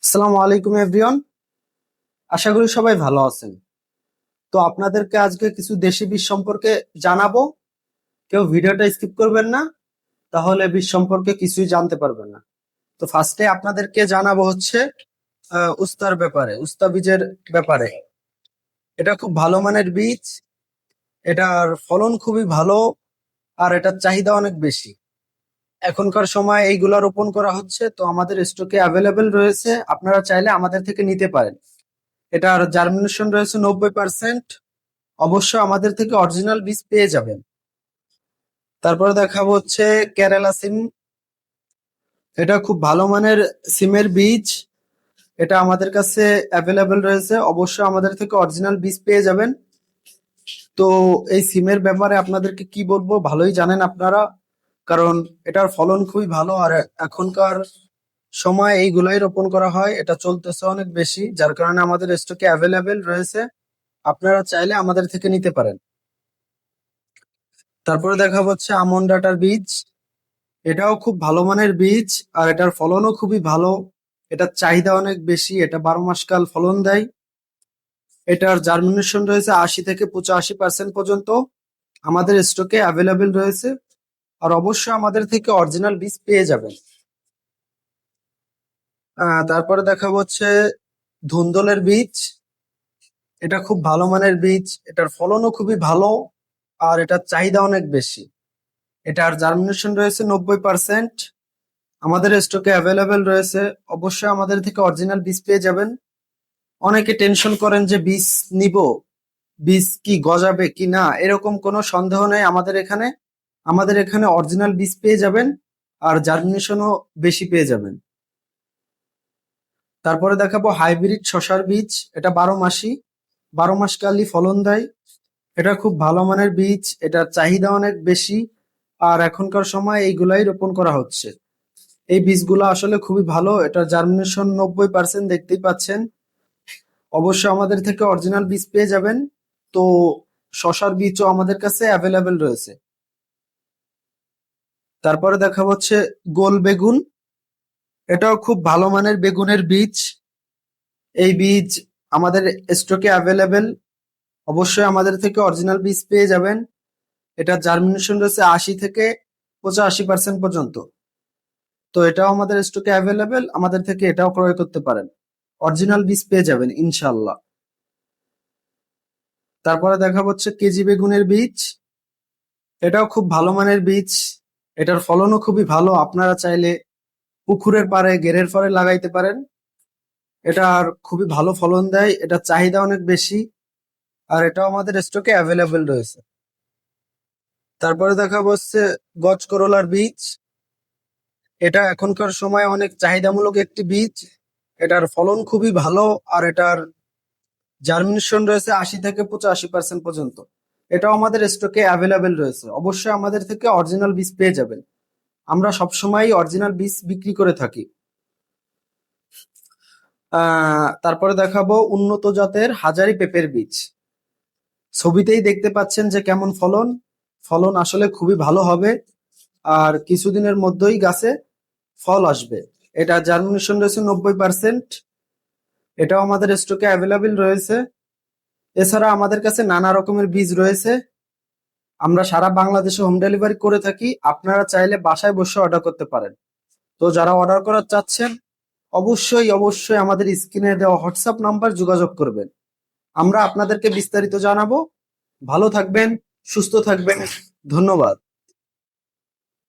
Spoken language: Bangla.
আসসালামু আলাইকুম এভরিওয়ান। আশা করি সবাই ভালো আছেন। তো আপনাদেরকে আজকে কিছু দেশি বীজ সম্পর্কে জানাবো। কেউ ভিডিওটা স্কিপ করবেন না, তাহলে বীজ সম্পর্কে কিছুই জানতে পারবেন না। তো ফার্স্টে আপনাদেরকে জানাবো হচ্ছে উস্তার ব্যাপারে, উস্তা বীজের ব্যাপারে। এটা খুব ভালো মানের বীজ, এটার ফলন খুবই ভালো, আর এটার চাহিদা অনেক বেশি। এখনকার সময় এইগুলা রোপণ করা হচ্ছে, তো আমাদের স্টকে অ্যাভেলেবেল রয়েছে, আপনারা চাইলে আমাদের থেকে নিতে পারেন। এটার জার্মিনেশন রয়েছে 90%। অবশ্য আমাদের থেকে অরিজিনাল বীজ পেয়ে যাবেন। তারপরে দেখাবো হচ্ছে কেরালা সিম। এটা খুব ভালো মানের সিমের বীজ, এটা আমাদের কাছে অ্যাভেলেবেল রয়েছে। অবশ্য আমাদের থেকে অরিজিনাল বীজ পেয়ে যাবেন। তো এই সিমের ব্যাপারে আপনাদেরকে কি বলবো, ভালোই জানেন আপনারা, কারণ এটার ফলন খুবই ভালো। আর এখনকার সময় এইগুলাই রোপণ করা হয়, এটা চলতেছে অনেক বেশি, যার কারণে আমাদের স্টকে অ্যাভেলেবেল রয়েছে। আপনারা চাইলে আমাদের থেকে নিতে পারেন। তারপরে দেখা হচ্ছে আমন ডাটার বীজ। এটাও খুব ভালো মানের বীজ, আর এটার ফলনও খুবই ভালো। এটার চাহিদা অনেক বেশি, এটা 12 মাস কাল ফলন দেয়। এটার জার্মিনেশন রয়েছে 80 থেকে 85% পর্যন্ত। আমাদের স্টকে অ্যাভেলেবেল রয়েছে। আর অবশ্যই আমাদের থেকে অরিজিনাল বীজ পেয়ে যাবেন। তারপরে দেখা হচ্ছে ধুন্দলের বীজ। এটা খুব ভালো মানের বীজ, এটার ফলনও খুবই ভালো, আর এটার চাহিদা অনেক বেশি। এটার জার্মিনেশন রয়েছে 90%। আমাদের স্টকে অ্যাভেলেবেল রয়েছে। অবশ্যই আমাদের থেকে অরিজিনাল বীজ পেয়ে যাবেন। অনেকে টেনশন করেন যে বীজ নিব, বীজ কি গজাবে কি না, এরকম কোনো সন্দেহ নেই। আমাদের এখানে অরিজিনাল বীজ পেয়ে যাবেন, আর জার্মিনেশনও বেশি পেয়ে যাবেন। তারপরে দেখাবো হাইব্রিড শসার বীজ। এটা 12 মাসি, 12 মাস কালই ফলন দেয়। এটা খুব ভালো মানের বীজ, এটার চাহিদা অনেক বেশি। আর এখনকার সময় এইগুলাই রোপণ করা হচ্ছে। এই বীজগুলো আসলে খুবই ভালো, এটার জার্মিনেশন 90%, দেখতেই পাচ্ছেন। অবশ্যই আমাদের থেকে অরিজিনাল বীজ পেয়ে যাবেন। তো শসার বীজও আমাদের কাছে অ্যাভেলেবেল রয়েছে। তারপরে দেখা হচ্ছে গোল বেগুন। এটাও খুব ভালো মানের বেগুনের বীজ। এই বীজ আমাদের স্টকে অ্যাভেলেবেল। অবশ্যই আমাদের থেকে অরিজিনাল বীজ পেয়ে যাবেন। এটা জার্মিনেশন রয়েছে 80 থেকে 85% পর্যন্ত। তো এটাও আমাদের স্টকে অ্যাভেলেবেল, আমাদের থেকে এটাও ক্রয় করতে পারেন। অরিজিনাল বীজ পেয়ে যাবেন ইনশাল্লাহ। তারপরে দেখা হচ্ছে কেজি বেগুনের বীজ। এটাও খুব ভালো মানের বীজ, এটার ফলনও খুবই ভালো। আপনারা চাইলে পুকুরের পাড়ে, ঘেরের পাড়ে লাগাইতে পারেন। এটার খুবই ভালো ফলন দেয়, এটার চাহিদা অনেক বেশি। আর এটাও আমাদের স্টকে অ্যাভেলেবেল রয়েছে। তারপরে দেখা হচ্ছে গজ করলার বীজ। এটা এখনকার সময় অনেক চাহিদামূলক একটি বীজ। এটার ফলন খুবই ভালো, আর এটার জার্মিনেশন রয়েছে 80 থেকে 85% পর্যন্ত। এটাও আমাদের স্টকে অ্যাভেলেবেল রয়েছে। অবশ্যই আমাদের থেকে অরিজিনাল বীজ পেয়ে যাবেন। আমরা সবসময় অরিজিনাল বীজ বিক্রি করে থাকি। তারপরে দেখাবো উন্নত জাতের হাজারি পেঁপের বীজ। ছবিতেই দেখতে পাচ্ছেন যে কেমন ফলন। ফলন আসলে খুবই ভালো হবে, আর কিছুদিনের মধ্যেই গাছে ফল আসবে। এটা জার্মিনেশন রয়েছে 90%। এটাও আমাদের স্টকে অ্যাভেলেবেল রয়েছে। এছাড়া আমাদের কাছে নানা রকমের বীজ রয়েছে। আমরা সারা বাংলাদেশে হোম ডেলিভারি করে থাকি, আপনারা চাইলে বাসায় বসে অর্ডার করতে পারেন। তো যারা অর্ডার করার চাচ্ছেন, অবশ্যই অবশ্যই আমাদের স্ক্রিনে দেওয়া হোয়াটসঅ্যাপ নাম্বার যোগাযোগ করবেন। আমরা আপনাদেরকে বিস্তারিত জানাবো। ভালো থাকবেন, সুস্থ থাকবেন। ধন্যবাদ।